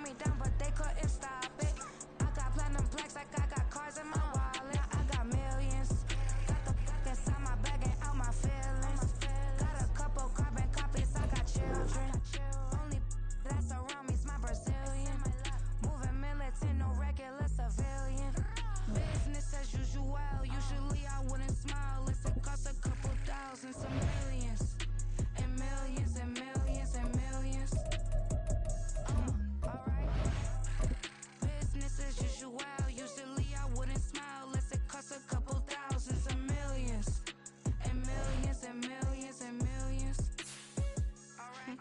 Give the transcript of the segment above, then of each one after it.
me down, but they couldn't stop it. I got platinum plaques like I got cars in my wallet. I got millions. Got the inside my bag and out my feelings. Got a couple carbon copies, I got children. Only that's around me's my Brazilian. Moving militant, no regular civilian. Business as usual, usually I wouldn't smile if it cost a couple thousand, some millions. And millions and millions and millions. Alright. Business as usual, usually I wouldn't smile unless it cost a couple thousands and millions. And millions and millions and millions. Alright.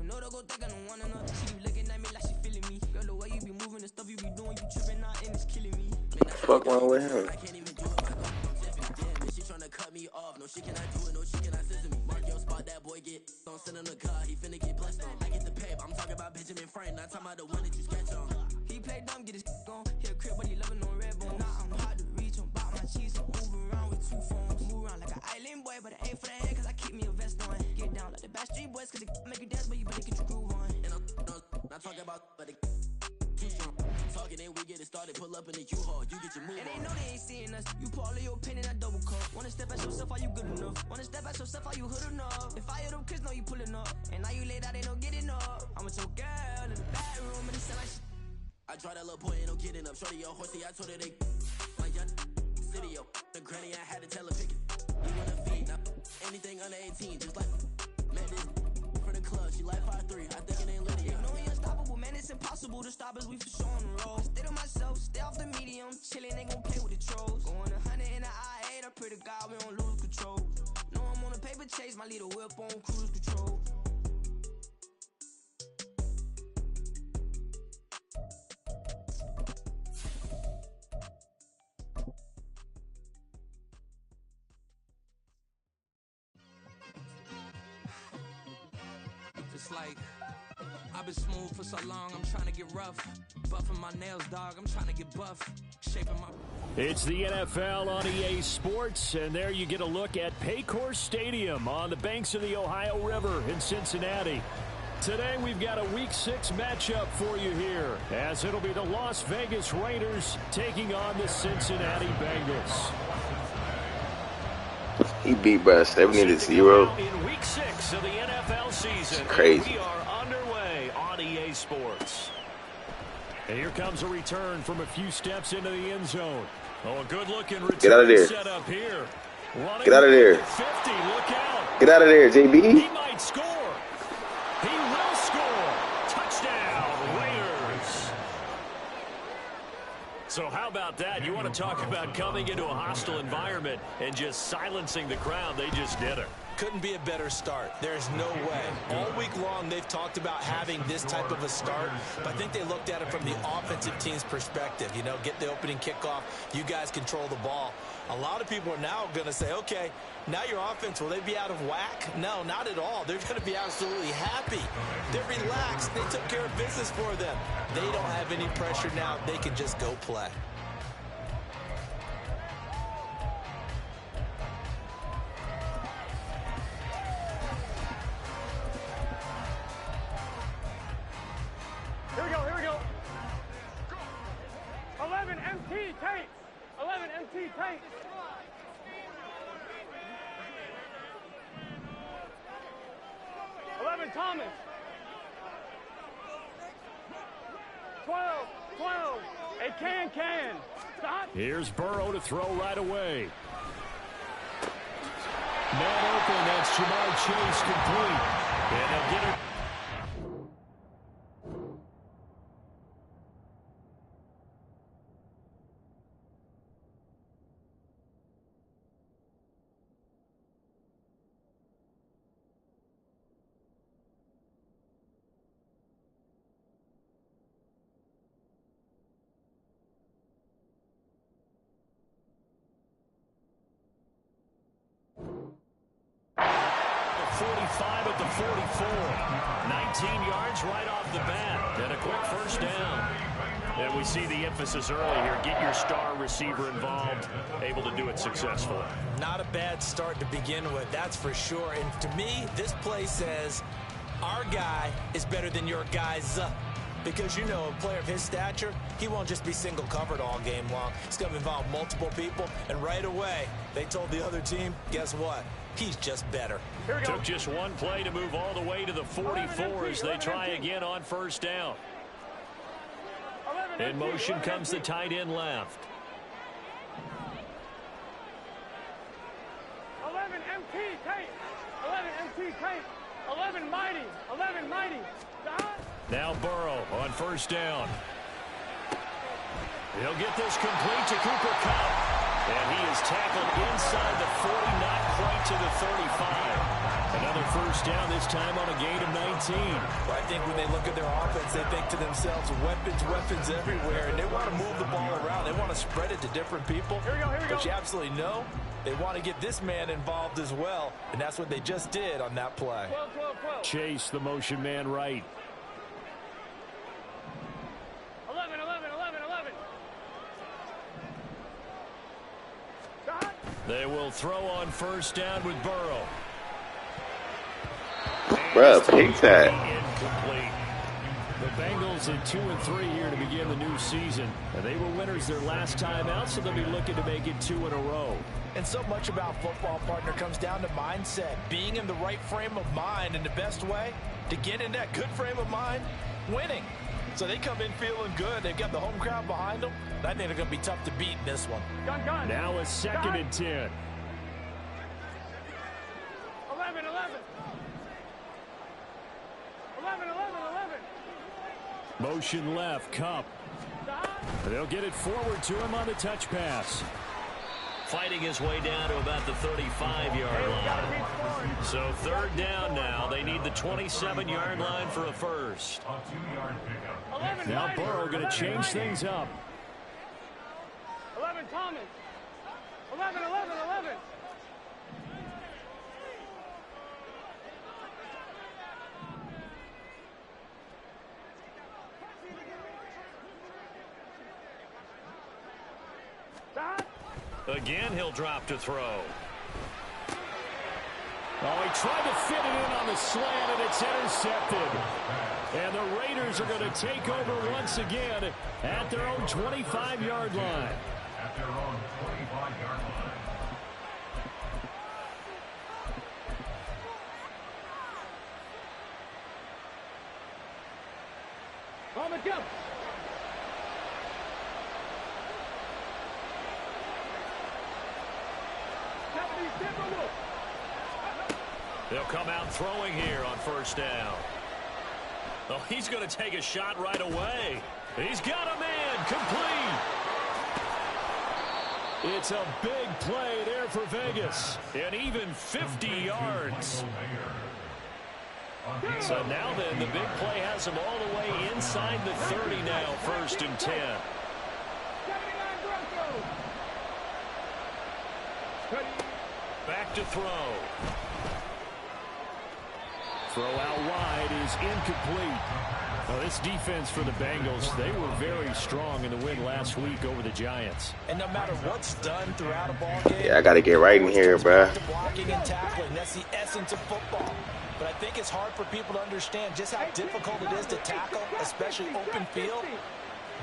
No, don't go thinking I'm one another. She be looking at me like she feeling me. Girl, the way you be moving, the stuff you be doing, you tripping out and it's killing me. Fuck wrong with him? I can't even do it myself. Damn, she tryna cut me off. No, she cannot do it. No, she cannot scissor me. Mark your spot, that boy get. Don't send him the car. He finna get blessed on. I get the paper. I'm talking about Benjamin Frank. Not talking about the one that you sketch on. He play dumb, get his gone. He a crib, but he loving on red bone. Now I'm hard to reach. I'm about my cheese. I'm moving around with two phones. Move around like an island boy, but it ain't for the head, cause I keep me a vest on. Get down like the Backstreet Boys, cause it make you dance, but you better get your groove on. And I'm not talking about, but it too strong. Talking and we get it started, pull up in the U-Haul, you get your move and on. And they know they ain't seeing us. You pull all of your opinion, I double cup. Wanna step at yourself, are you good enough? Wanna step at yourself, are you hood enough? If I hear them kids, know you pulling up. And now you laid out, they don't get enough. I'm with your girl in the bedroom, and it sound like shit. I try that little boy, ain't no getting up. Shorty, yo, horsey, I told her they my young city, yo. The granny, I had to tell her pick it. You wanna feed, now anything under 18, just like met this for the club. She like 5'3", I think it ain't Lydia. You know we unstoppable, man, it's impossible to stop us, we for sure on the road. Stay to myself, stay off the medium, chillin', ain't gon' play with the trolls. Going 100 in the I-8, I pray to God we don't lose control. Know I'm on a paper chase, my little whip on cruise control. It's like, I've been smooth for so long, I'm trying to get rough. Buffing my nails, dog, I'm trying to get buff. Shaping my... It's the NFL on EA Sports, and there you get a look at Paycor Stadium on the banks of the Ohio River in Cincinnati. Today we've got a Week 6 matchup for you here, as it'll be the Las Vegas Raiders taking on the Cincinnati Bengals. He beat by 70-0. In Week 6 of the NFL season, it's crazy. We are underway on EA Sports. And here comes a return from a few steps into the end zone. Oh, a good-looking return. Get out of there. Set up here. Get out of there. 50, look out. Get out of there, JB. He might score. He will score. Touchdown, Raiders. So how about that? You want to talk about coming into a hostile environment and just silencing the crowd? They just did it. Couldn't be a better start. There's no way. All week long, they've talked about having this type of a start, but I think they looked at it from the offensive team's perspective. You know, get the opening kickoff. You guys control the ball. A lot of people are now going to say, okay, now your offense, will they be out of whack? No, not at all. They're going to be absolutely happy. They're relaxed. They took care of business for them. They don't have any pressure now. They can just go play. Here we go. 11 MT tanks. 11 MT tanks. Thomas. 12. A can. Stop. Here's Burrow to throw right away. Man open, that's Jamar Chase complete. And they'll get it. 35 at the 44. 19 yards right off the bat. And a quick first down. And we see the emphasis early here. Get your star receiver involved. Able to do it successfully. Not a bad start to begin with, that's for sure. And to me, this play says our guy is better than your guys. Because, you know, a player of his stature, he won't just be single covered all game long. He's going to involve multiple people. And right away, they told the other team, guess what? He's just better. Took just one play to move all the way to the 44 as they try again on first down. In motion comes the tight end left. 11 MT Tate. 11 MT Tate. 11 Mighty. 11 Mighty. Now Burrow on first down. He'll get this complete to Cooper Kupp. And he is tackled inside the 40, not quite to the 35. Another first down, this time on a gain of 19. I think when they look at their offense, they think to themselves, weapons everywhere, and they want to move the ball around. They want to spread it to different people. Here we go. But you absolutely know they want to get this man involved as well, and that's what they just did on that play. 12. Chase the motion man right. 11. They will throw on first down with Burrow. Bruh, pick that. Incomplete. The Bengals at 2-3 here to begin the new season. And they were winners their last time out, so they'll be looking to make it 2 in a row. And so much about football, partner, comes down to mindset. Being in the right frame of mind, and the best way to get in that good frame of mind, winning. So they come in feeling good. They've got the home crowd behind them. I think they're going to be tough to beat in this one. Gun. Now a 2nd and 10. 11. Motion left, Kupp. They'll get it forward to him on the touch pass. Fighting his way down to about the 35-yard line. So 3rd down now. They need the 27-yard line for a first. Now Burrow going to change things up. 11 Thomas. 11. Again, he'll drop to throw. Oh, he tried to fit it in on the slant, and it's intercepted. And the Raiders are going to take over once again at their own 25-yard line. They'll come out throwing here on first down. Oh, he's going to take a shot right away. He's got a man complete. It's a big play there for Vegas. And even 50 yards. So now then, the big play has him all the way inside the 30 now, 1st and 10. Back to throw. Throw out wide is incomplete. Well, this defense for the Bengals, they were very strong in the win last week over the Giants. And no matter what's done throughout a ball game, Yeah, I got to get right in here, bruh. blocking and tackling, that's the essence of football. But I think it's hard for people to understand just how difficult it is to tackle, especially open field.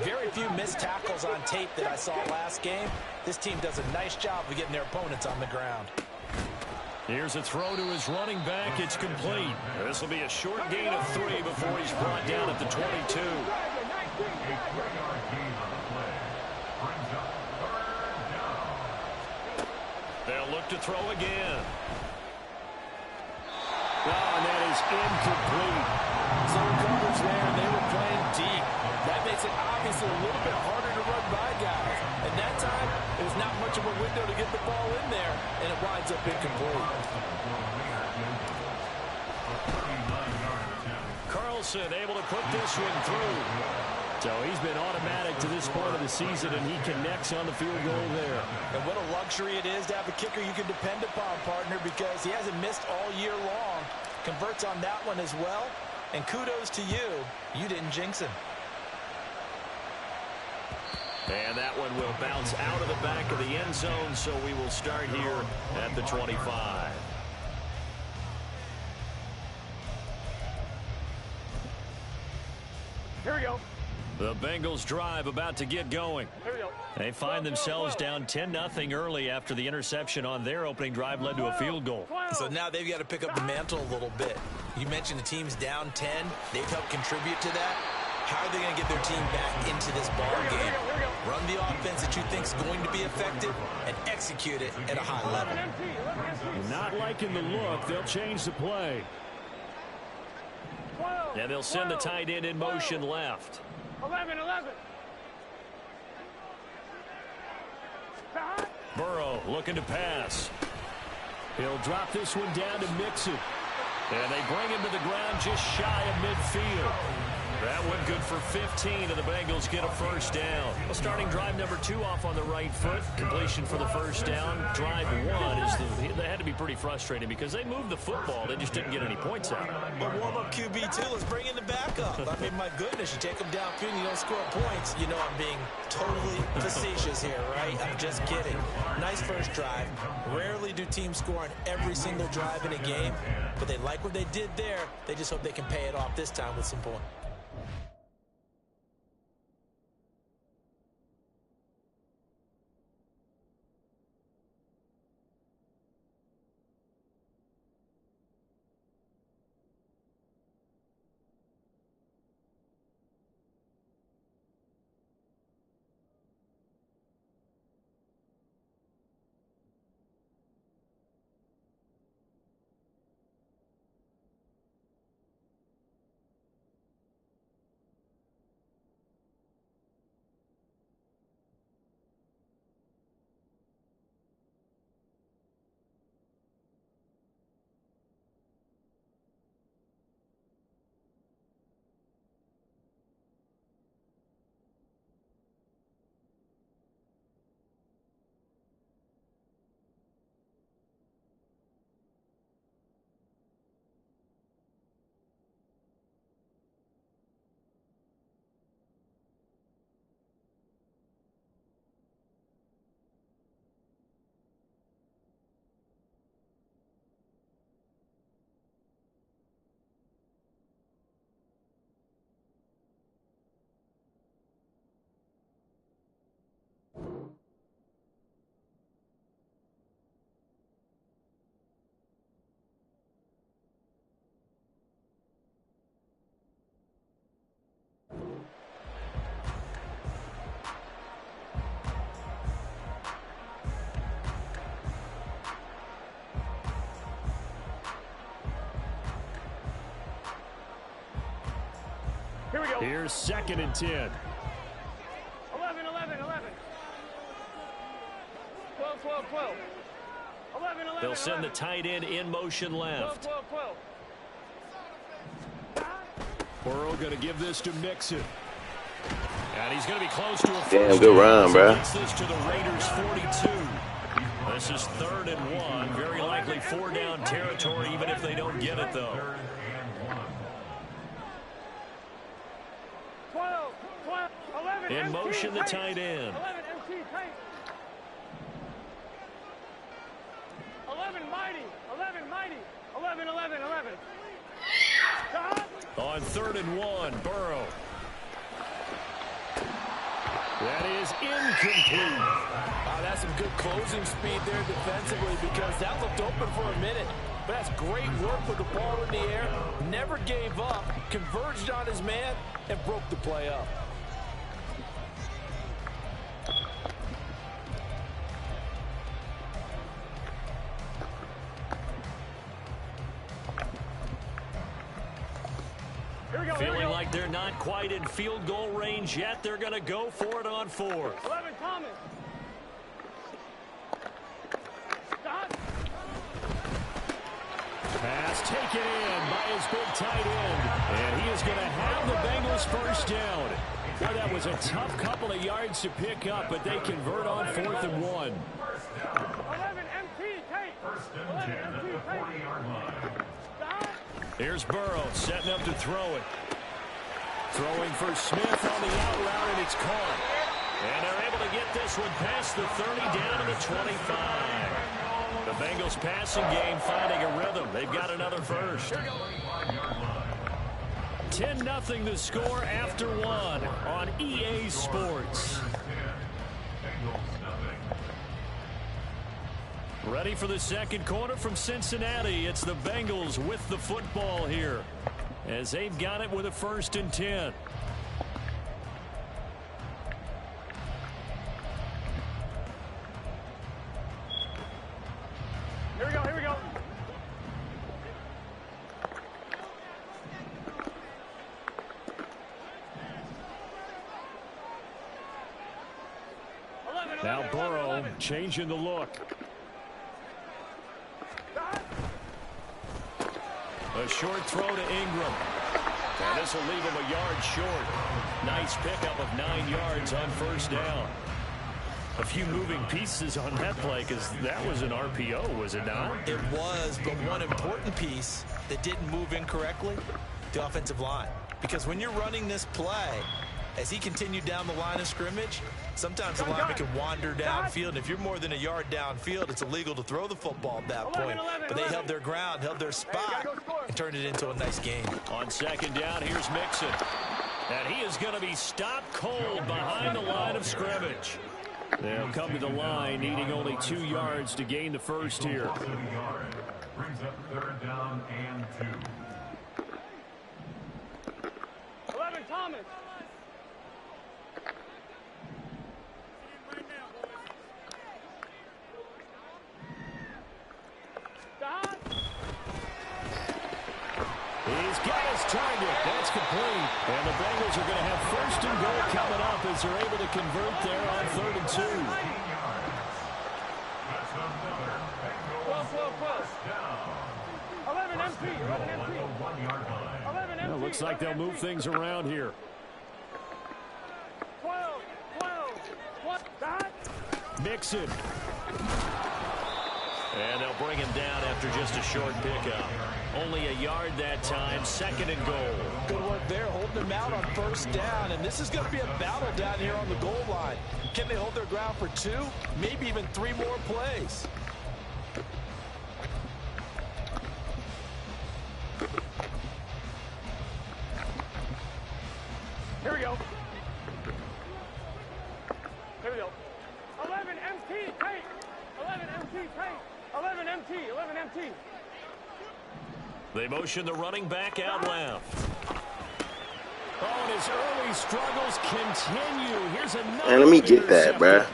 Very few missed tackles on tape that I saw last game. This team does a nice job of getting their opponents on the ground. Here's a throw to his running back. It's complete. This will be a short gain of 3 before he's brought down at the 22. They'll look to throw again. Oh, and that is incomplete. Zone coverage there, and they were playing deep. That makes it obviously a little bit harder to run by guys. And that time, there's not much of a window to get the ball in there, and it winds up incomplete. Carlson able to put this one through. So he's been automatic to this point of the season, and he connects on the field goal there. And what a luxury it is to have a kicker you can depend upon, partner, because he hasn't missed all year long. converts on that one as well. And kudos to you. You didn't jinx him. And that one will bounce out of the back of the end zone, so we will start here at the 25. Here we go. The Bengals drive about to get going. Here we go. They find themselves down 10-0 early after the interception on their opening drive led to a field goal. So now they've got to pick up the mantle a little bit. You mentioned the team's down 10. They've helped contribute to that. How are they going to get their team back into this ball game? Run the offense that you think is going to be effective and execute it at a high level. Not liking the look. They'll change the play. And they'll send the tight end in motion left. 11. Burrow looking to pass. He'll drop this one down to Mixon. And they bring him to the ground just shy of midfield. That went good for 15, and the Bengals get a first down. Well, starting drive number 2 off on the right foot. Completion for the first down. Drive 1 is they had to be pretty frustrating because they moved the football. They just didn't get any points out of it. But warm-up QB2, let's bring in the backup. I mean, my goodness, you take them downfield and you don't score points. You know I'm being totally facetious here, right? I'm just kidding. Nice first drive. Rarely do teams score on every single drive in a game, but they like what they did there. They just hope they can pay it off this time with some points. Here we go. Here's 2nd and 10. 11. 12. 11. They'll send the tight end in motion left. 12. Burrow going to give this to Mixon. And he's going to be close to a first Damn, good run, bro. Gets this to the Raiders 42. This is 3rd and 1. Very likely 4-down territory, even if they don't get it, though. 12. 11. In motion, the tight end. 11 MT tight. 11 mighty. 11. On 3rd and 1, Burrow. That is incomplete. That's some good closing speed there defensively because that looked open for a minute. But that's great work with the ball in the air. Never gave up, converged on his man, and broke the play up. Feeling like they're not quite in field goal range yet. They're going to go for it on 4th. 11 Thomas. Stop. Pass taken in by his big tight end. And he is going to have the Bengals first down. Boy, that was a tough couple of yards to pick up, but they convert on 4th and 1. 11 MT tight. 11 MT tight. Stop. Here's Burrow setting up to throw it. Throwing for Smith on the out route, and it's caught. And they're able to get this one past the 30 down to the 25. The Bengals passing game finding a rhythm. They've got another first. 10-0 the score after one on EA Sports. Ready for the second quarter from Cincinnati. It's the Bengals with the football here, as they've got it with a 1st and 10. Here we go, here we go. Now Burrow changing the look. A short throw to Ingram. And this will leave him a yard short. Nice pickup of 9 yards on 1st down. A few moving pieces on that play, because that was an RPO, was it not? It was, but one important piece that didn't move incorrectly, the offensive line. Because when you're running this play, as he continued down the line of scrimmage, sometimes the lineman can wander downfield, and if you're more than a yard downfield, it's illegal to throw the football at that point. But they held their ground, held their spot, and turned it into a nice game. On 2nd down, here's Mixon. And he is going to be stopped cold behind the line of scrimmage. They'll come to the line, needing only 2 yards to gain the first here. Brings up 3rd down and 2. 11, Thomas. He's got his target. That's complete. And the Bengals are going to have 1st and goal coming up as they're able to convert there on 3rd and 2. 11 MP. 11 MP. 11 MP. Well, looks like they'll move things around here. 12. Mixon. And they'll bring him down after just a short pickup. Only a yard that time, 2nd and goal. Good work there, holding them out on 1st down. And this is going to be a battle down here on the goal line. Can they hold their ground for 2, maybe even 3 more plays? Here we go. 11 MT, Tate. 11 MT, Tate. 11 MT, 11 MT. They motion the running back out left. Oh, and his early struggles continue. Here's another. Man, let me get that, bruh.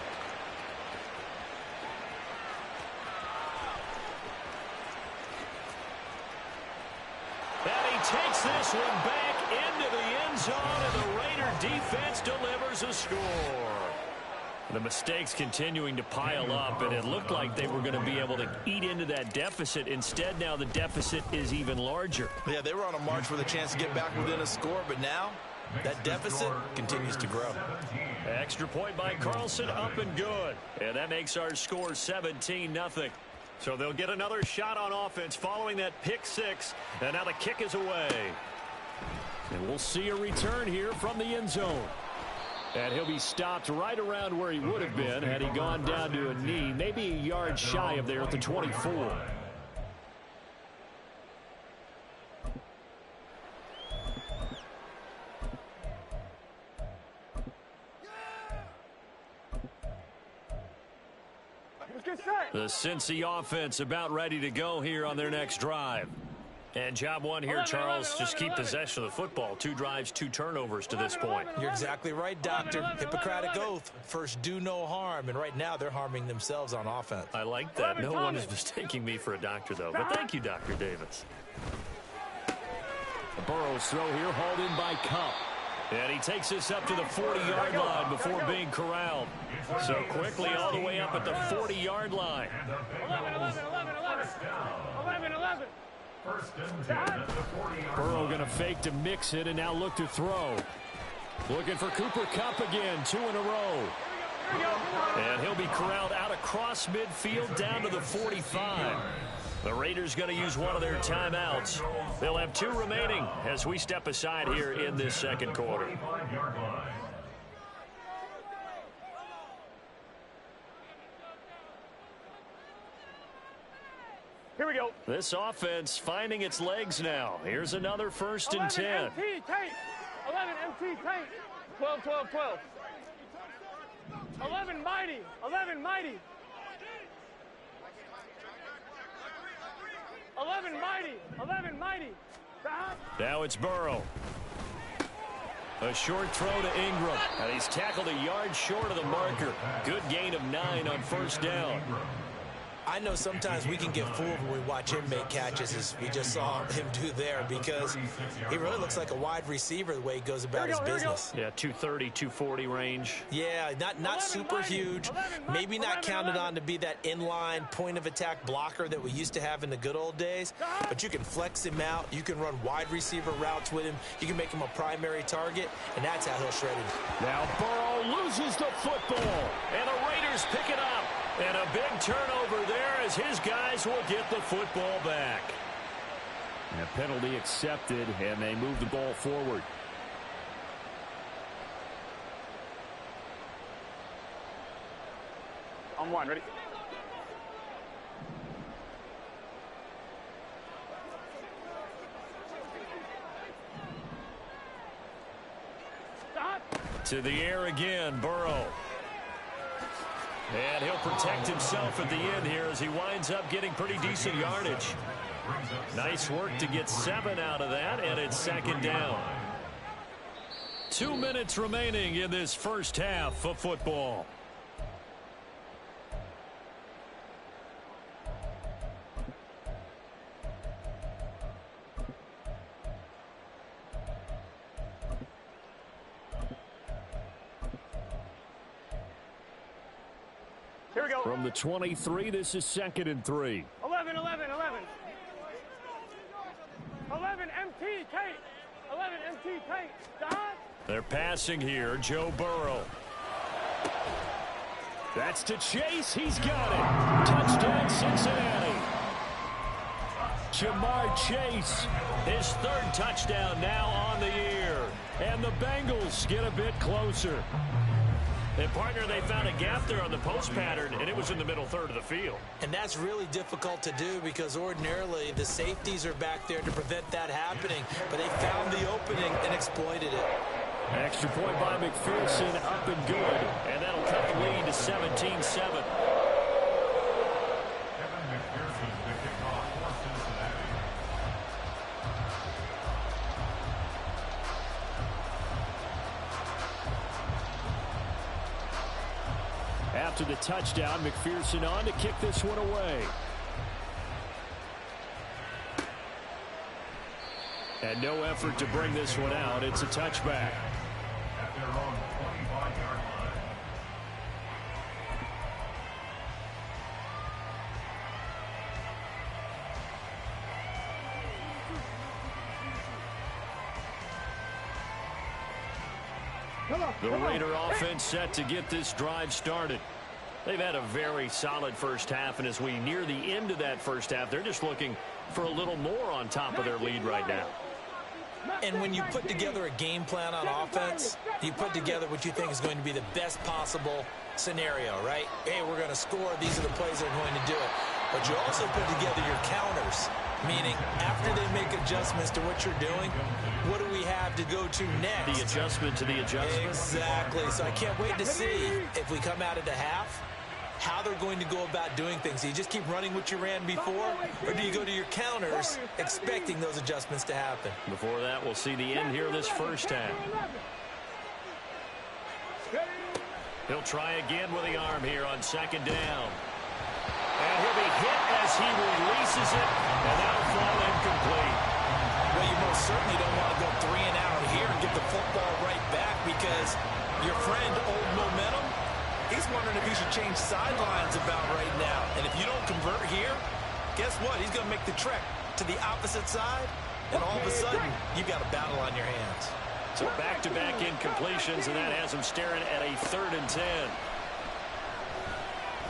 And he takes this one back into the end zone, and the Raider defense delivers a score. The mistakes continuing to pile up, and it looked like they were going to be able to eat into that deficit. Instead, now the deficit is even larger. Yeah, they were on a march with a chance to get back within a score, but now that deficit continues to grow. Extra point by Carlson, up and good. And that makes our score 17-0. So they'll get another shot on offense following that pick 6. And now the kick is away. And we'll see a return here from the end zone. And he'll be stopped right around where he would have been had he gone down to a knee, maybe a yard shy of there at the 24. The Cincy offense about ready to go here on their next drive. And job one here, Charles, just keep possession of the football. 2 drives, 2 turnovers to this point. You're exactly right, Doctor. Hippocratic oath. First, do no harm. And right now, they're harming themselves on offense. I like that. No one is mistaking me for a doctor, though. But thank you, Dr. Davis. The Burrow's throw here, hauled in by Kupp. And he takes this up to the 40-yard line before being corralled. So quickly all the way up at the 40-yard line. 11. Burrow going to fake to mix it and now look to throw. Looking for Cooper Kupp again, 2 in a row. And he'll be corralled out across midfield down to the 45. The Raiders going to use one of their timeouts. They'll have 2 remaining as we step aside here in this second quarter. Here we go. This offense finding its legs now. Here's another 1st and 10. 11 MT Tate. 11 MT Tate. 12, 12, 12. 11 Mighty. 11 Mighty. 11 Mighty. 11 Mighty. Now it's Burrow. A short throw to Ingram. And he's tackled a yard short of the marker. Good gain of 9 on 1st down. I know sometimes we can get fooled when we watch him make catches, as we just saw him do there, because he really looks like a wide receiver the way he goes about his business. Yeah, 230, 240 range. Yeah, not super huge. Maybe not counted on to be that inline point of attack blocker that we used to have in the good old days, but you can flex him out. You can run wide receiver routes with him. You can make him a primary target, and that's how he'll shred it. Now Burrow loses the football, and the Raiders pick it up. And a big turnover there as his guys will get the football back. And a penalty accepted, and they move the ball forward. On 1, ready? Stop. To the air again, Burrow. And he'll protect himself at the end here as he winds up getting pretty decent yardage. Nice work to get 7 out of that, and it's 2nd down. 2 minutes remaining in this first half of football. Here we go. From the 23, this is 2nd and 3. 11, 11, 11. 11 MT Tate. 11 MT Tate. Stop. They're passing here. Joe Burrow. That's to Chase. He's got it. Touchdown, Cincinnati. Jamar Chase, his 3rd touchdown now on the year. And the Bengals get a bit closer. And, partner, they found a gap there on the post pattern, and it was in the middle 3rd of the field. And that's really difficult to do because ordinarily the safeties are back there to prevent that happening. But they found the opening and exploited it. Extra point by McPherson, up and good. And that'll cut the lead to 17-7. After the touchdown, McPherson on to kick this one away. And no effort to bring this one out. It's a touchback. At their own 25-yard line. The Raider offense set to get this drive started. They've had a very solid first half, and as we near the end of that first half, they're just looking for a little more on top of their lead right now. And when you put together a game plan on offense, you put together what you think is going to be the best possible scenario, right? Hey, we're going to score. These are the plays that are going to do it. But you also put together your counters, meaning after they make adjustments to what you're doing, what do we have to go to next? The adjustment to the adjustment. Exactly. So I can't wait to see if we come out of the half, how they're going to go about doing things. Do you just keep running what you ran before, or do you go to your counters expecting those adjustments to happen? Before that, we'll see the end here of this first half. He'll try again with the arm here on 2nd down. And he'll be hit as he releases it, and that'll fall incomplete. Well, you most certainly don't want to go 3 and out here and get the football right back because your friend, Old Momentum, he's wondering if he should change sidelines about right now. And if you don't convert here, guess what? He's going to make the trek to the opposite side, and all of a sudden, you've got a battle on your hands. So back-to-back incompletions, and that has him staring at a 3rd and 10.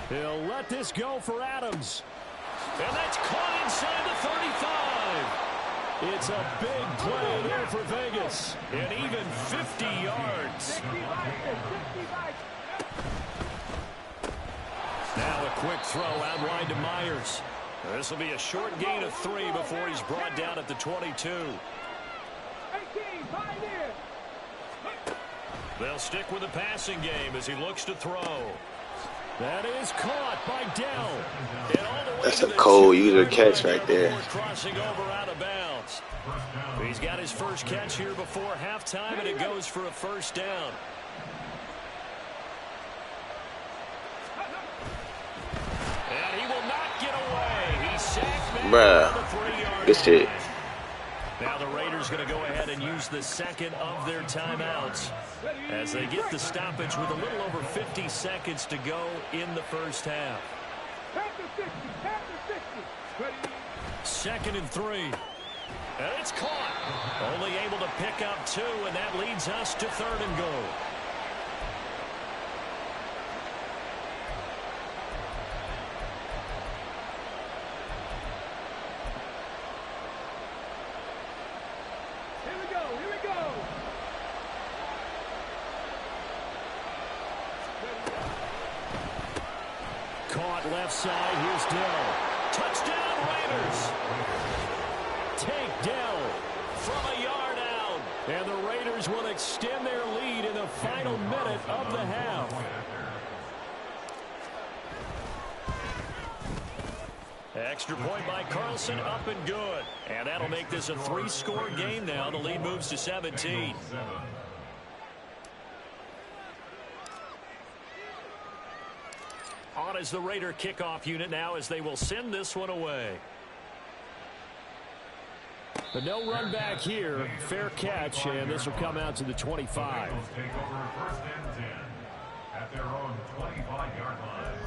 He'll let this go for Adams. And that's caught inside the 35. It's a big play there for Vegas. And even 50 yards. Now a quick throw out wide to Myers. This will be a short gain of 3 before he's brought down at the 22. They'll stick with the passing game as he looks to throw. That is caught by Dell. And all the way That's to a the cold user catch right there. Crossing over out of bounds. He's got his first catch here before halftime, and it goes for a first down. And he will not get away. He's sacked back Bruh. on the 3-yard Good shit. line. Now the Raiders going to go ahead and use the second of their timeouts as they get the stoppage with a little over 50 seconds to go in the first half. 2nd and 3. And it's caught. Only able to pick up 2, and that leads us to 3rd and goal. Caught left side. Here's Dell. Touchdown, Raiders. Take Dell from a yard out. And the Raiders will extend their lead in the final minute of the half. Extra point by Carlson, up and good. And that'll make this a 3-score game now. The lead moves to 17. On is the Raider kickoff unit now as they will send this one away. But no run back here. Fair catch, and this will come out to the 25. Take over 1st and 10 at their own 25-yard line.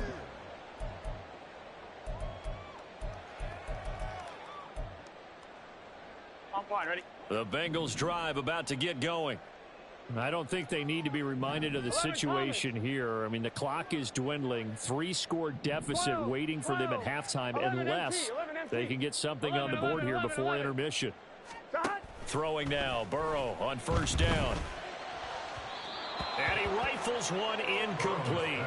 On point, ready? The Bengals drive about to get going. I don't think they need to be reminded of the situation here. I mean, the clock is dwindling. 3-score deficit waiting for them at halftime unless they can get something on the board here before intermission. Throwing now, Burrow on 1st down. And he rifles one incomplete.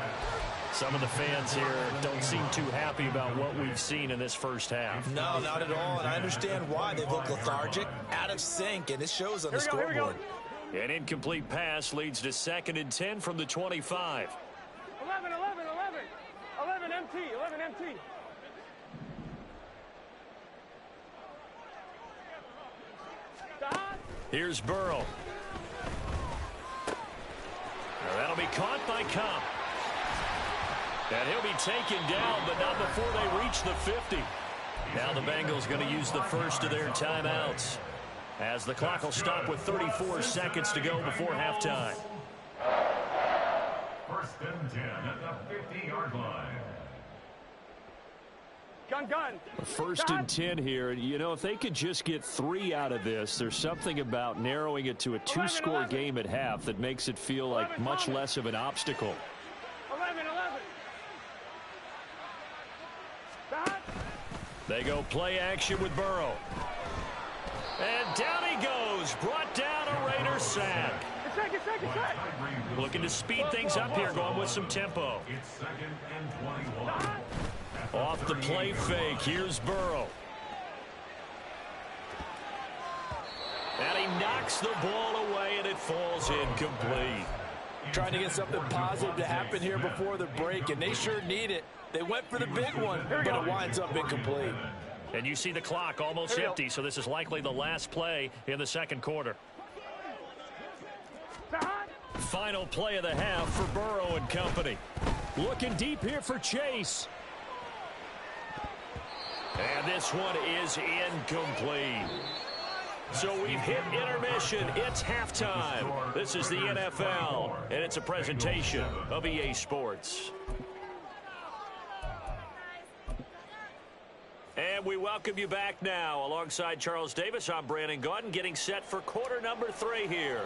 Some of the fans here don't seem too happy about what we've seen in this first half. No, not at all, and I understand why. They look lethargic, out of sync, and it shows on the scoreboard. An incomplete pass leads to 2nd and 10 from the 25. 11 MT, 11 MT. Here's Burrow. Now that'll be caught by Cobb. And he'll be taken down, but not before they reach the 50. Now the Bengals going to use the first of their timeouts, as the clock will stop with 34 seconds to go before halftime. 1st and 10 at the 50-yard line. Gun. 1st and 10 here. You know, if they could just get 3 out of this, there's something about narrowing it to a 2-score game at half that makes it feel like much less of an obstacle. 11. They go play action with Burrow. And down he goes. Brought down a Raider sack. Second. Looking to speed things up here, going with some tempo. It's 2nd and 21. Off the play fake, here's Burrow. And he knocks the ball away, and it falls incomplete. Trying to get something positive to happen here before the break, and they sure need it. They went for the big one, but it winds up incomplete. And you see the clock almost empty, so this is likely the last play in the 2nd quarter. Final play of the half for Burrow and company. Looking deep here for Chase. And this one is incomplete. So we've hit intermission. It's halftime. This is the NFL, and it's a presentation of EA Sports. And we welcome you back now. Alongside Charles Davis, I'm Brandon Gaudin, getting set for quarter number 3 here.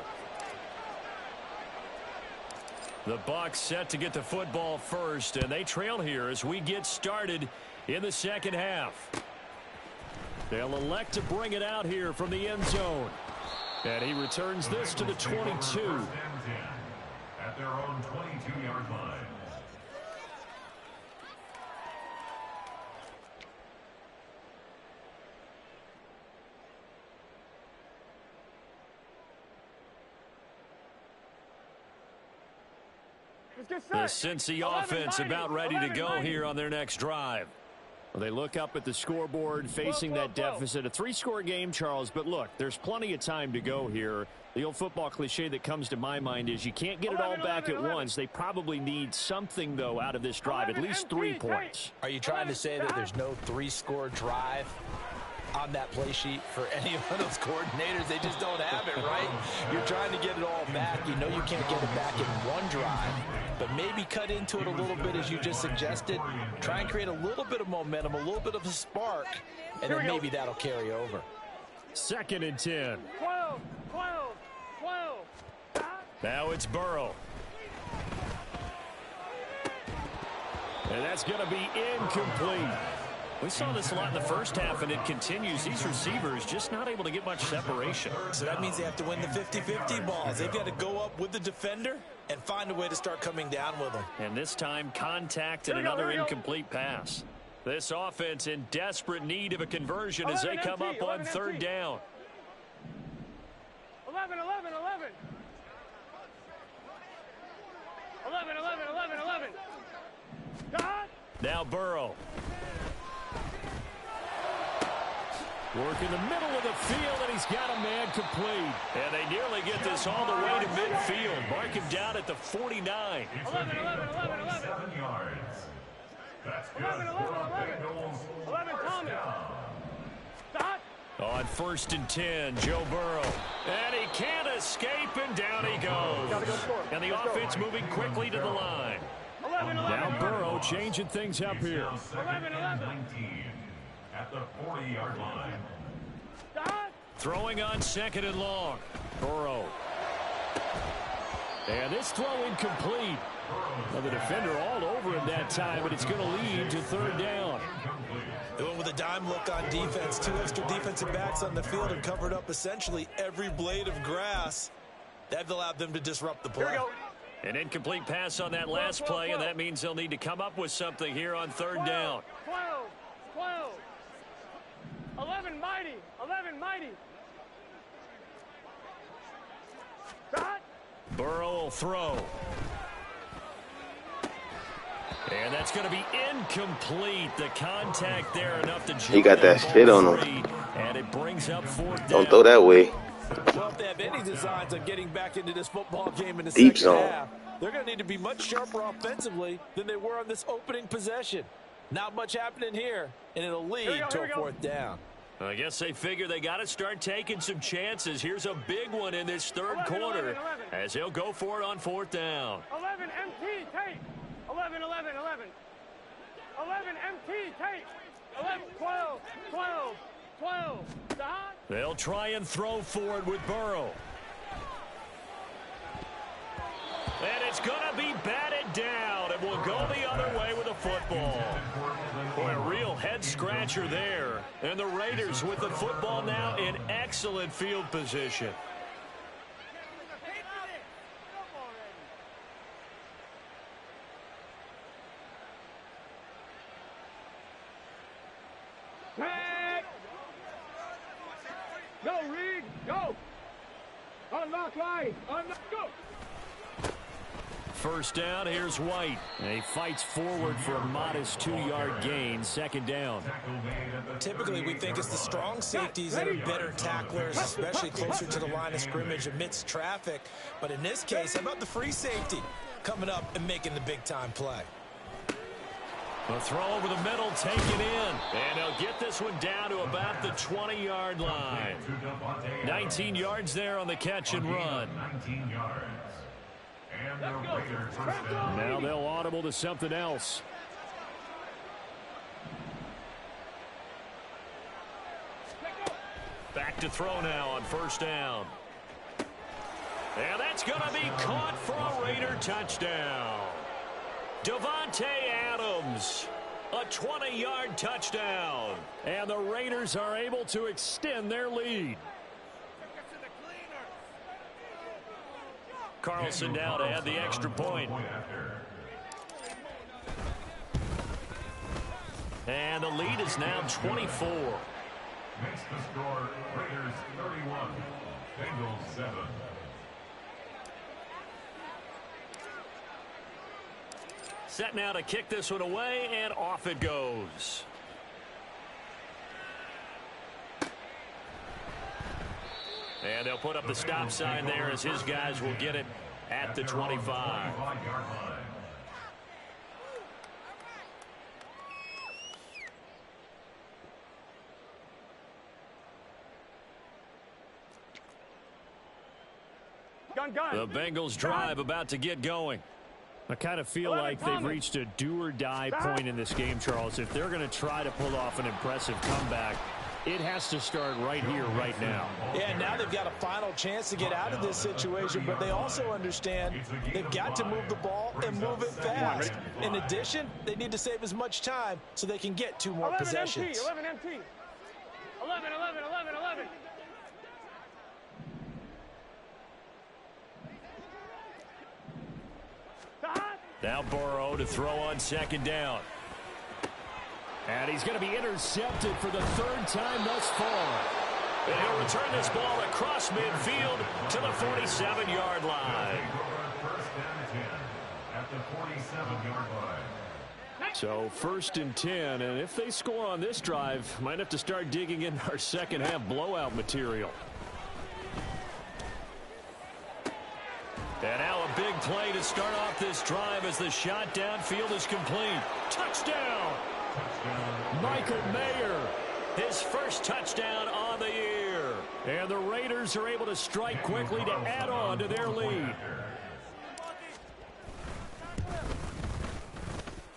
The Bucs set to get the football first, and they trail here as we get started in the second half. They'll elect to bring it out here from the end zone. And he returns this to the 22. At their own 22-yard line. The Cincy offense about ready to go here on their next drive. Well, they look up at the scoreboard facing that deficit. A 3-score game, Charles, but look, there's plenty of time to go here. The old football cliche that comes to my mind is you can't get it all back at once. They probably need something, though, out of this drive, at least 3 points. Are you trying to say that there's no 3-score drive on that play sheet for any of those coordinators? They just don't have it, right? You're trying to get it all back. You know you can't get it back in one drive, but maybe cut into it a little bit as you just suggested. Try and create a little bit of momentum, a little bit of a spark, and then maybe that'll carry over. 2nd and 10. 12. Now it's Burrow. And that's going to be incomplete. We saw this a lot in the first half, and it continues. These receivers just not able to get much separation. So that means they have to win the 50-50 balls. They've got to go up with the defender and find a way to start coming down with them. And this time, contact and another incomplete pass. This offense in desperate need of a conversion as they come up on 3rd down. 11. 11. God. Now Burrow. Work in the middle of the field, and he's got a man complete. And they nearly get this all the way to midfield. Mark him down at the 49. 11. 7 yards. That's good. 11, Thomas. Dot. On 1st and 10, Joe Burrow. And he can't escape, and down he goes. And the offense moving quickly to the line. 11. Now Burrow changing things up here. 11. At the 40-yard line. Dot. Throwing on 2nd and long. Burrow. And this throw incomplete. Well, the defender all over him that time, but it's going to lead to 3rd down. They went with a dime look on defense. 2 extra defensive backs on the field and covered up essentially every blade of grass. That allowed them to disrupt the play. An incomplete pass on that last play, and that means they'll need to come up with something here on 3rd down. 12. 11 mighty. Dot. Burrow will throw. And that's going to be incomplete. The contact there enough to He got that spit on him. And it brings up 4th down. Don't throw that way. Well, if they have any designs on getting back into this football game in the Deep second zone. half, they're going to need to be much sharper offensively than they were on this opening possession. Not much happening here, and it'll lead to a 4th down. I guess they figure they got to start taking some chances. Here's a big one in this 3rd quarter as they'll go for it on 4th down. 11 MT tape. 11. 11 MT tape. 11. 12. Dot. They'll try and throw for it with Burrow. And it's going to be batted down, and will go the other way with the football. Boy, a real head-scratcher there. And the Raiders with the football now in excellent field position. Go, Reed. Go. Unlock line. Go. 1st down, here's White. And he fights forward for a modest 2-yard gain, 2nd down. Typically, we think it's the strong safeties that are better tacklers, especially closer to the line of scrimmage amidst traffic. But in this case, how about the free safety coming up and making the big-time play? The throw over the middle, taken in. And he'll get this one down to about the 20-yard line. 19 yards there on the catch and run. 19 yards. And the Raiders first down. Now they'll audible to something else. Back to throw now on 1st down. And that's going to be caught for a Raider touchdown. Davante Adams, a 20-yard touchdown. And the Raiders are able to extend their lead. Carlson now to add the extra point. And the lead is now 24. Makes the score Raiders 31, Bengals 7. Set now to kick this one away, and off it goes. And they'll put up the stop sign there as his guys will get it at the 25. The Bengals drive about to get going. I kind of feel like they've reached a do-or-die point in this game, Charles. If they're going to try to pull off an impressive comeback, it has to start right here, right now. Yeah, now they've got a final chance to get out of this situation, but they also understand they've got to move the ball and move it fast. In addition, they need to save as much time so they can get 2 more possessions. 11 MT. 11, 11, 11, 11. Now Burrow to throw on second down. And he's going to be intercepted for the 3rd time thus far. And he'll return this ball across midfield to the 47-yard line. First and 10 at the 47-yard line. So 1st and 10, and if they score on this drive, might have to start digging in our second half blowout material. And now a big play to start off this drive as the shot downfield is complete. Touchdown! Michael Mayer, his first touchdown on the year. And the Raiders are able to strike quickly to add on to their lead.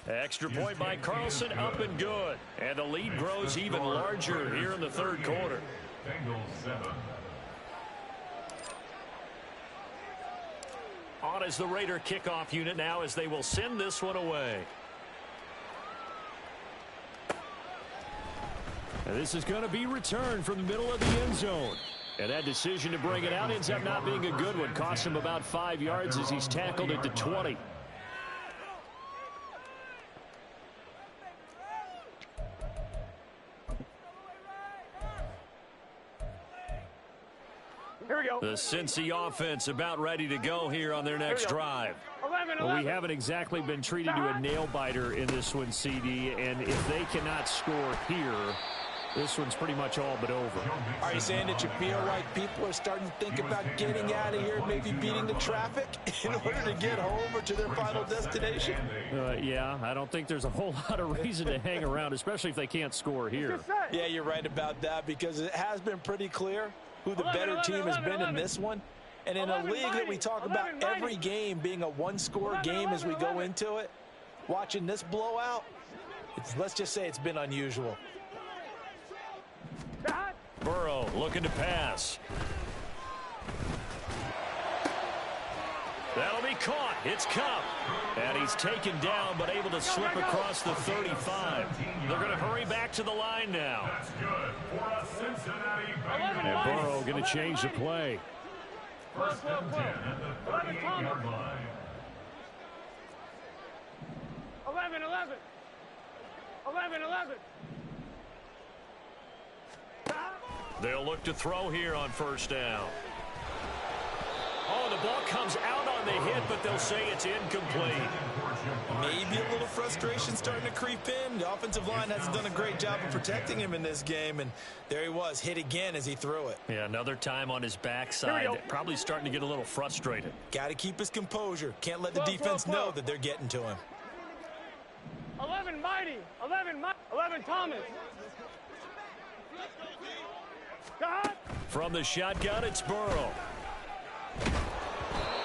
Extra point by Carlson, up and good. And the lead grows even larger here in the 3rd quarter. Bengals 7. On as the Raider kickoff unit now as they will send this one away. And this is going to be returned from the middle of the end zone. And that decision to bring it out ends up not being a good one. Cost him about 5 yards as he's tackled at the 20. Here we go. The Cincy offense about ready to go here on their next drive. 11, 11. Well, we haven't exactly been treated to a nail-biter in this one, CD. And if they cannot score here, this one's pretty much all but over. Are you saying that you feel like people are starting to think about getting out of here, maybe beating the traffic in order to get home or to their final destination? Yeah, I don't think there's a whole lot of reason to hang around, especially if they can't score here. Yeah, you're right about that because it has been pretty clear who the better team has been in this one. And in a league that we talk about every game being a one-score game as we go into it, watching this blowout, let's just say it's been unusual. Burrow looking to pass. That'll be caught. It's Kupp. And he's taken down but able to slip across the 35. They're going to hurry back to the line now. That's good for a Cincinnati And Bengals. Burrow going to change the play. First and 10 at the 38-yard line. 11, 11. 11, 11. They'll look to throw here on first down. Oh, the ball comes out on the hit, but they'll say it's incomplete. Maybe a little frustration starting to creep in. The offensive line hasn't done a great job of protecting him in this game, and there he was, hit again as he threw it. Yeah, another time on his backside. Probably starting to get a little frustrated. Got to keep his composure. Can't let the defense know that they're getting to him. 11 Mighty. 11 Thomas. From the shotgun, it's Burrow.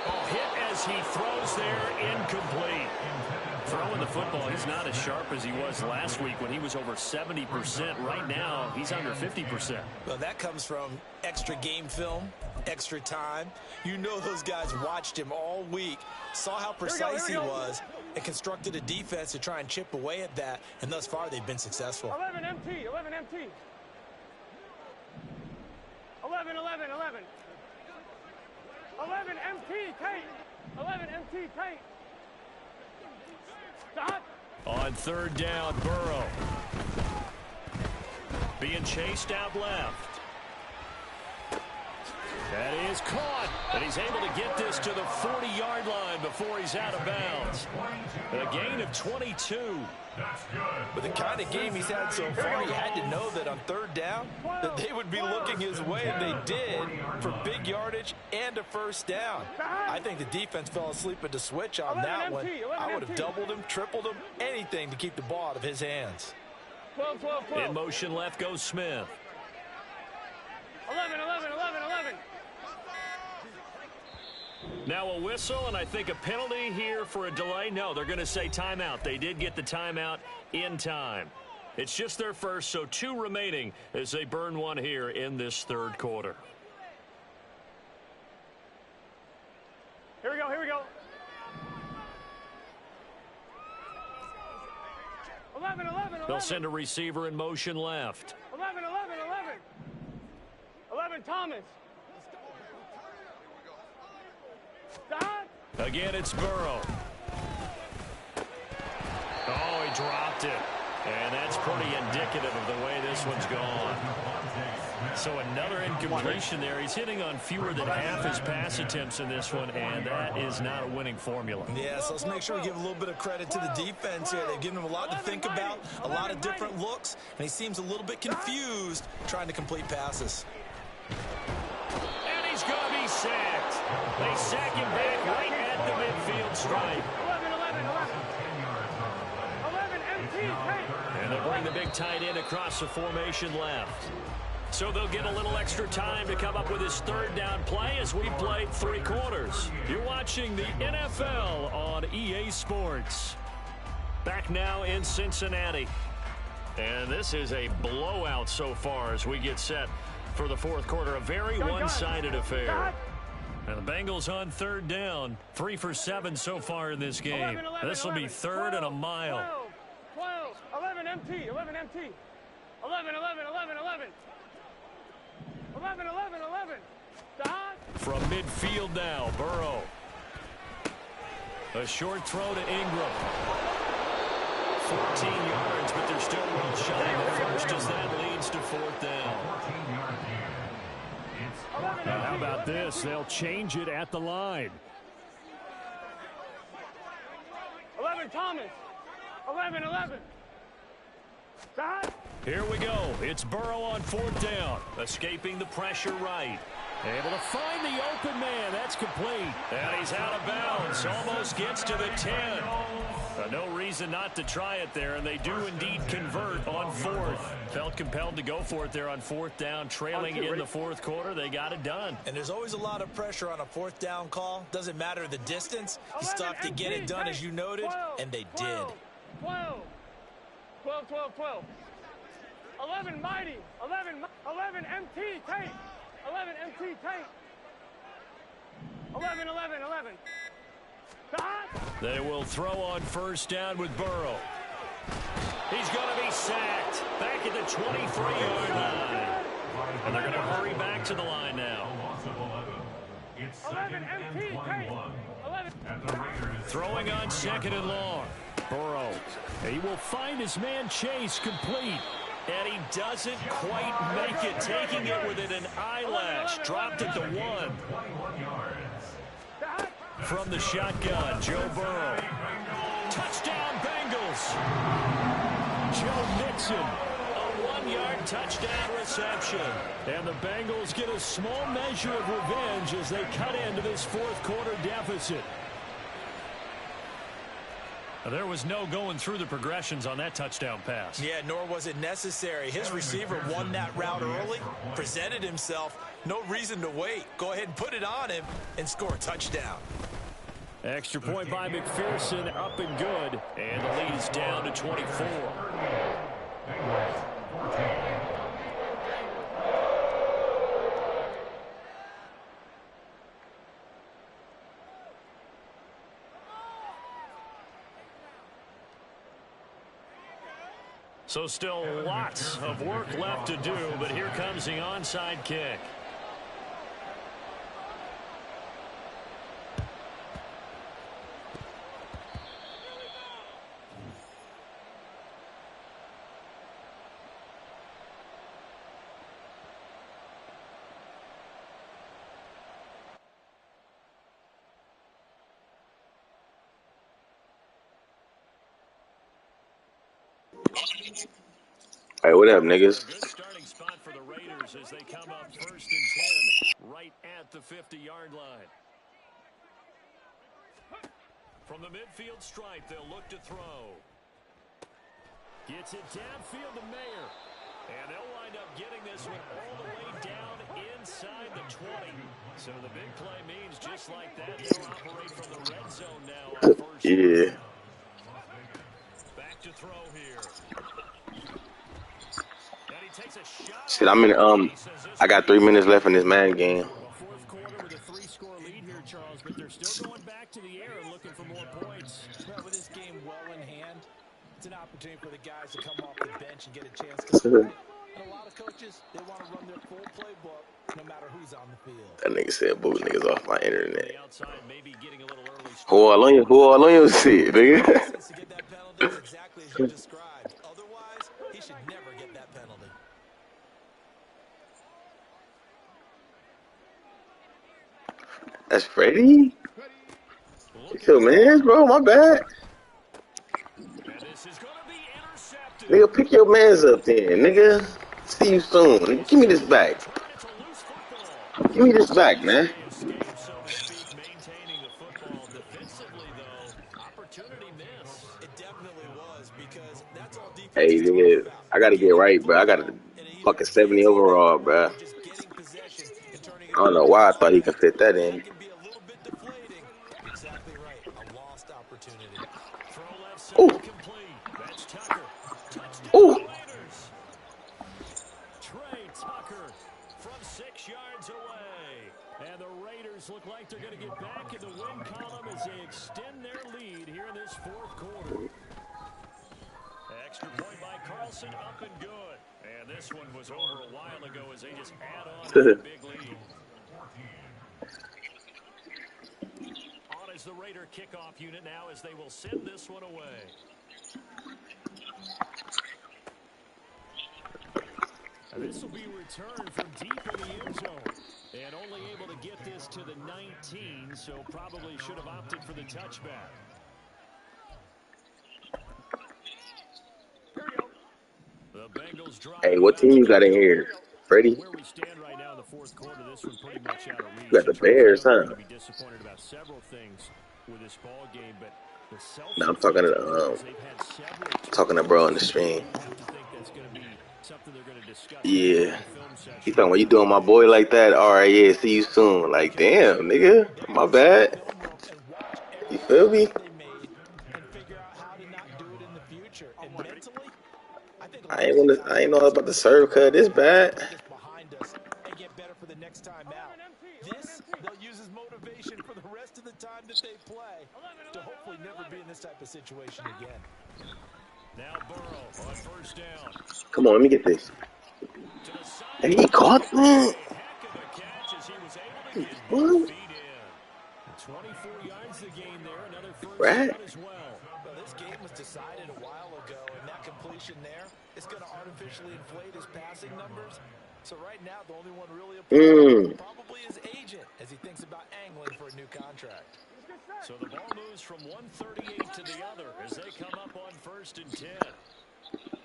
Oh, hit as he throws there, incomplete. Throwing the football, he's not as sharp as he was last week when he was over 70%. Right now, he's under 50%. Well, that comes from extra game film, extra time. You know those guys watched him all week, saw how precise he was, and constructed a defense to try and chip away at that, and thus far they've been successful. 11 MT, 11 MT. 11, 11, 11. 11 MT, Tate. 11 MT, Tate. Stop. On third down, Burrow. Being chased out left. That is caught, and he's able to get this to the 40-yard line before he's out of bounds. A gain of 22. With the kind of game he's had so far, he had to know that on third down that they would be looking his way, and they did, for big yardage and a first down. I think the defense fell asleep at the switch on that one. I would have doubled him, tripled him, anything to keep the ball out of his hands. 12, 12, 12. In motion left goes Smith. 11, 11, 11, 11. Now a whistle, and I think a penalty here for a delay. No, they're going to say timeout. They did get the timeout in time. It's just their first, so 2 remaining as they burn one here in this third quarter. Here we go, here we go. 11, 11, 11. They'll send a receiver in motion left. 11, 11, 11. 11, Thomas. Stop. Again, it's Burrow. Oh, he dropped it. And that's pretty indicative of the way this one's gone. So another incompletion there. He's hitting on fewer than half his pass attempts in this one, and that is not a winning formula. Yeah, so let's make sure we give a little bit of credit to the defense here. They've given him a lot to think about, a lot of different looks, and he seems a little bit confused trying to complete passes. And he's going to be sacked. They sack him back right at the midfield stripe. 11, 11, 11. 11, MT, and they'll bring the big tight end across the formation left. So they'll get a little extra time to come up with his third down play as we played 3 quarters. You're watching the NFL on EA Sports. Back now in Cincinnati. And this is a blowout so far as we get set for the fourth quarter. A very one-sided affair. And the Bengals on third down. 3 for 7 so far in this game. This will be third and a mile. 12, 11 MT, 11 MT. 11, 11, 11, 11. 11, 11, 11. Stop. From midfield now, Burrow. A short throw to Ingram. 14 yards, but they're still well shy of the first as that leads to fourth down. Now, how about this? They'll change it at the line. 11 Thomas. 11, 11. Stop. Here we go. It's Burrow on fourth down. Escaping the pressure right. Able to find the open man. That's complete. And he's out of bounds. Almost gets to the 10. No reason not to try it there, and they do indeed convert on fourth. Felt compelled to go for it there on fourth down. Trailing in the fourth quarter, they got it done. And there's always a lot of pressure on a fourth down call. Doesn't matter the distance. You still have to get it done, as you noted, and they did. 12, 12, 12, 12. 11 Mighty. 11 MT Tate. 11 MT Tate. 11, 11, 11. Stop. They will throw on first down with Burrow. He's going to be sacked back at the 23-yard line. And they're going to hurry back to the line now. 11 MT Tate. 11. Throwing on second and long. Burrow. He will find his man Chase complete. And he doesn't quite make it, taking it within an eyelash. Dropped it to 1. From the shotgun, Joe Burrow. Touchdown, Bengals. Joe Mixon. A 1-yard touchdown reception. And the Bengals get a small measure of revenge as they cut into this fourth quarter deficit. There was no going through the progressions on that touchdown pass. Yeah, nor was it necessary. His receiver won that route early, presented himself. No reason to wait. Go ahead and put it on him and score a touchdown. Extra point by McPherson, up and good. And the lead is down to 24. So still lots of work left to do, but here comes the onside kick. Hey, what up, niggas? Good starting spot for the Raiders as they come up 1st and 10, right at the 50-yard line. From the midfield stripe, they'll look to throw. Gets it downfield to Mayer. And they'll wind up getting this one all the way down inside the 20. So the big play means just like that, they'll operate from the red zone now on 1st. Yeah. Back to throw here. Shit, I'm in. I got 3 minutes left in this man game. Fourth quarter with a 3-score lead here, Charles, but they're still going back to the air and looking for more points. Well, with this game well in hand, it's an opportunity for the guys to come off the bench and get a chance to score. And a lot of coaches, they want to run their full playbook no matter who's on the field. That nigga said, "Boo, niggas off my internet." Who all on you? Shit, nigga. To get that penalty is exactly as you described. Otherwise, he should never get that penalty. That's Freddie? It's your man, bro. My bad. Nigga, pick your mans up then, nigga. See you soon. Nigga, give me this back. Give me this back, man. Hey, nigga, I gotta get right, bro. I got a fucking 70 overall, bro. I don't know why I thought he could fit that in. Ooh. Ooh. Trey Tucker from 6 yards away. And the Raiders look like they're going to get back in the win column as they extend their lead here in this fourth quarter. Extra point by Carlson, up and good. And this one was over a while ago as they just add on to the big lead. On is the Raider kickoff unit now as they will send this one away. And this will be returned from deep in the end zone. And only able to get this to the 19, so probably should have opted for the touchback. The Bengals drive. Hey, what team you got in here? Freddie? Where we stand right now in the fourth quarter, this one pretty much out of reach. You got the Bears, huh? Be disappointed about several things with this ball game, but the No, I'm talking to bro on the stream. Yeah. He talking about you doing my boy like that? Alright, yeah, see you soon. Like, damn, nigga. My bad. You feel me? I ain't know about the serve cut this bad. This, they'll use as motivation for the rest of the time that they play to hopefully never be in this type of situation again. Now Burrow on first down. Come on, let me get this. Hey, he caught that. What? 24 yards the game there, another first Right. as well. Well, this game was decided a while ago, and that completion there is going to artificially inflate his passing numbers. So right now, the only one really probably his agent as he thinks about angling for a new contract. So the ball moves from 138 to the other as they come up on 1st and 10. 11.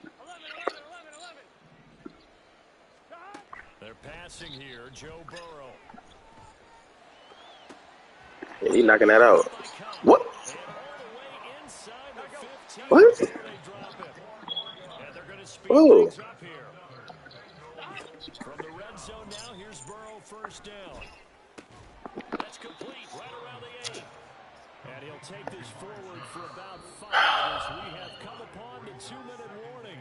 They're passing here, Joe Burrow. Yeah, he knocking that out. What? What? Oh. From the red zone now, here's Burrow first down. That's complete right around the 8. And he'll take this forward for about 5 as we have come upon the 2-minute warning.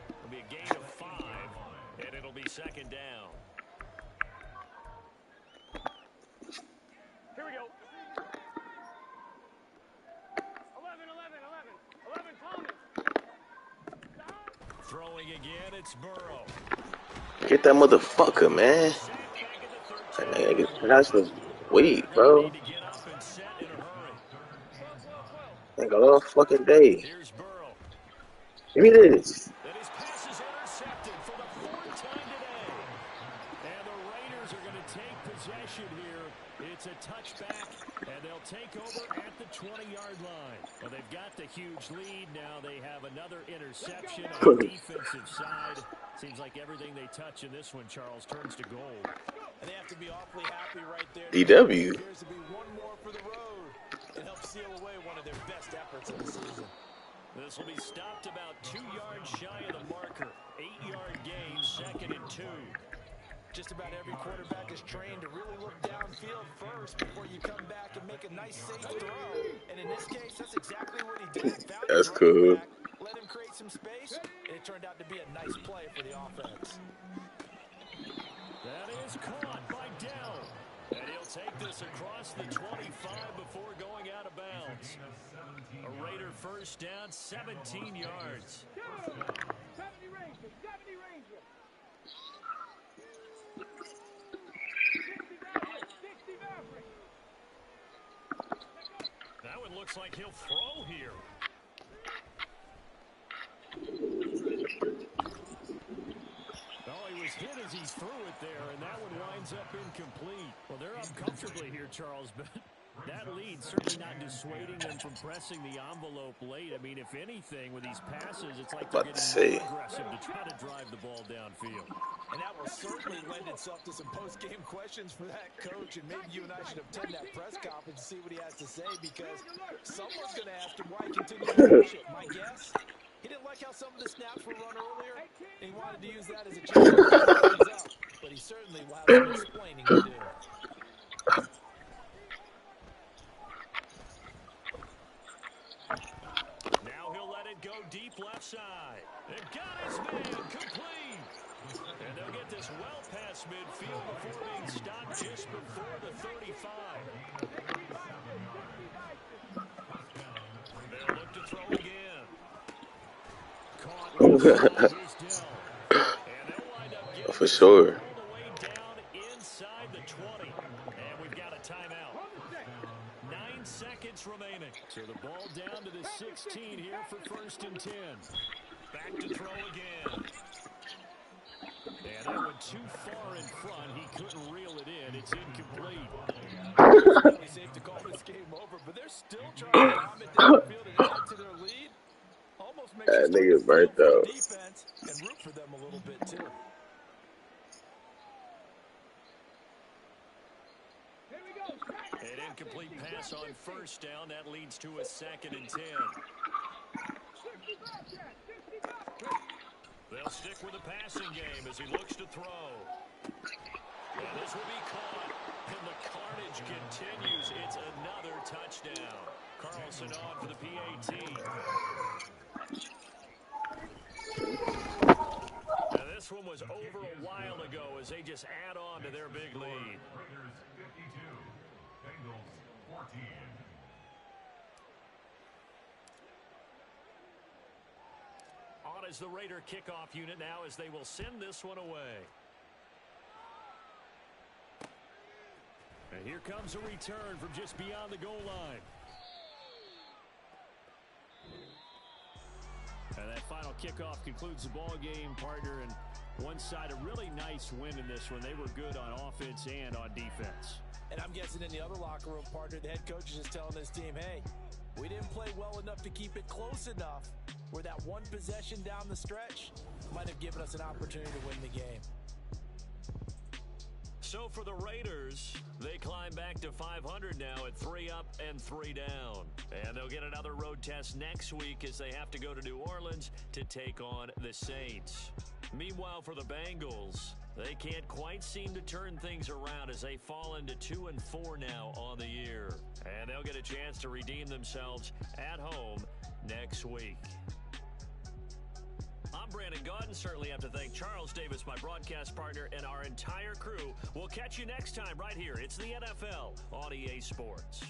It'll be a gain of 5, and it'll be second down. Here we go. 11, Thomas. Throwing again, it's Burrow. Get that motherfucker, man. That's the wait, bro. Ain't got all fucking day. Give me this. And his pass is intercepted for the 4th time today. And the Raiders are going to take possession here. It's a touchback, and they'll take over at the 20-yard line. Well, they've got the huge lead. Now they have another interception on the defensive side. Seems like everything they touch in this one, Charles, turns to gold. And they have to be awfully happy right there. DW. Appears to be one more for the road. It helps seal away one of their best efforts of the season. This will be stopped about 2 yards shy of the marker. 8-yard gain, 2nd and 2. Just about every quarterback is trained to really look downfield first before you come back and make a nice safe throw. And in this case, that's exactly what he did. Found That's his cool. back, let him create some space, and it turned out to be a nice play for the offense. That is caught by Dell. And he'll take this across the 25 before going out of bounds. A Raider first down, 17 yards. 70 Ranger, 70 Ranger. 60 Maverick. That one looks like he'll throw here. Oh, he was hit as he threw it there, and that one winds up incomplete. Well, they're up comfortably here, Charles, but that lead certainly not dissuading them from pressing the envelope late. I mean, if anything, with these passes, it's like they're getting more aggressive to try to drive the ball downfield. And that will certainly lend itself to some post-game questions for that coach, and maybe you and I should attend that press conference and see what he has to say, because someone's going to ask him why he continues to push it. My guess? He didn't like how some of the snaps were run earlier, and he wanted to use that as a chance to clean things up. But he certainly will have some explaining to do. Now he'll let it go deep left side. They've got his man complete. And they'll get this well past midfield before being stopped just before the 35. They'll look to throw again. For sure. All the way down inside the 20. And we've got a timeout. 9 seconds remaining. So the ball down to the 16 here for 1st and 10. Back to throw again. And that went too far in front. He couldn't reel it in. It's incomplete. It's really safe to call this game over, but they're still trying to bomb it downfield and add to their lead. Almost makes That nigga's burnt though. Defense and root for them a little bit too. An incomplete pass on 1st down. That leads to a 2nd and 10. They'll stick with the passing game as he looks to throw. And this will be caught. And the carnage continues. It's another touchdown. Carlson on for the PAT. Now this one was over a while ago as they just add on to their big lead. Raiders 52, Bengals 14. On as the Raider kickoff unit now as they will send this one away. And here comes a return from just beyond the goal line. And that final kickoff concludes the ball game, partner. And one side, a really nice win in this one. They were good on offense and on defense. And I'm guessing in the other locker room, partner, the head coach is just telling his team, hey, we didn't play well enough to keep it close enough where that one possession down the stretch might have given us an opportunity to win the game. So for the Raiders, they climb back to 500 now at 3 up and 3 down. And they'll get another road test next week as they have to go to New Orleans to take on the Saints. Meanwhile, for the Bengals, They can't quite seem to turn things around as they fall into 2-4 now on the year. And they'll get a chance to redeem themselves at home next week. I'm Brandon Gaudin. Certainly have to thank Charles Davis, my broadcast partner, and our entire crew. We'll catch you next time right here. It's the NFL on EA Sports.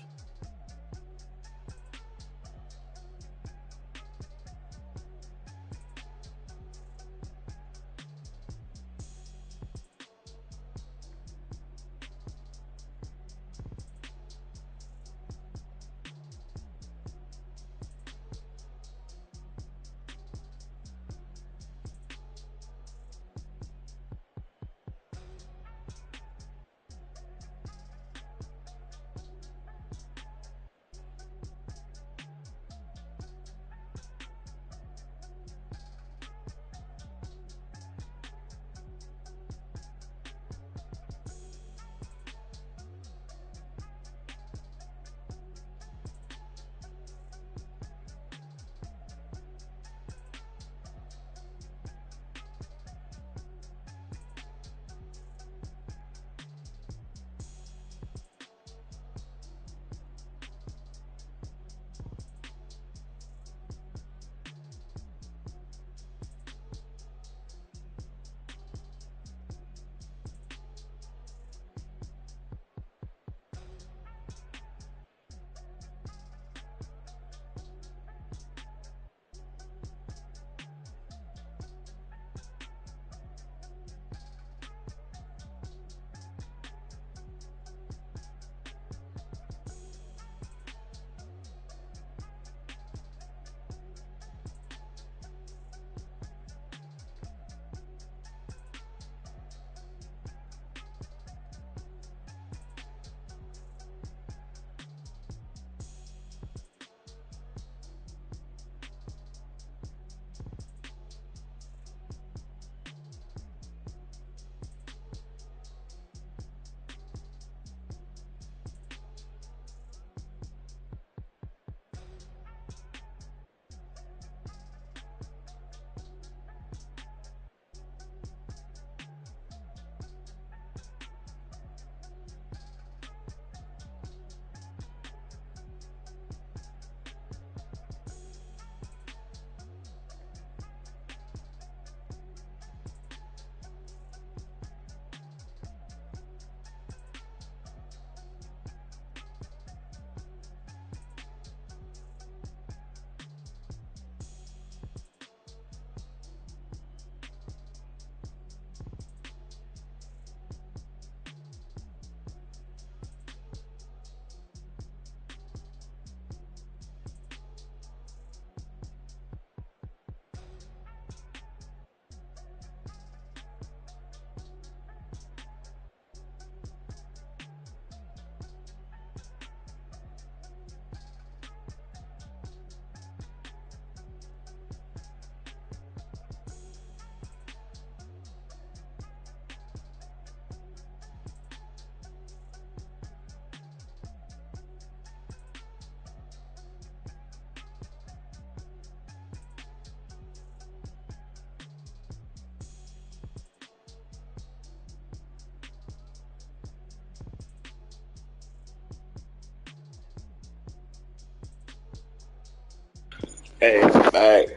Hey, back.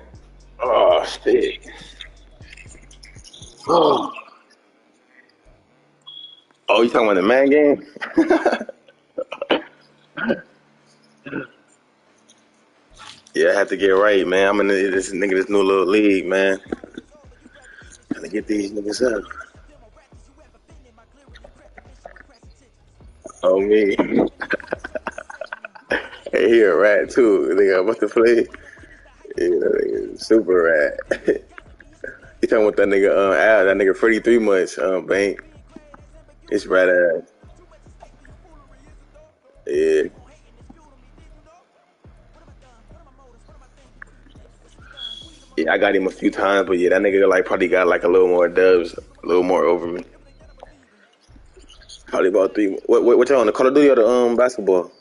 Oh, shit. Oh, you talking about the man game? Yeah, I have to get right, man. I'm in this new little league, man. Trying to get these niggas up. Oh, me. Hey, he a rat, too. Nigga, I'm about to play. Yeah, nigga, super rat. You talking about that nigga, Al, that nigga Freddie 3 months, Bank. It's rat ass. Yeah. Yeah, I got him a few times, but yeah, that nigga like probably got like a little more dubs, a little more over me. Probably about 3. What y'all on the Call of Duty or the basketball?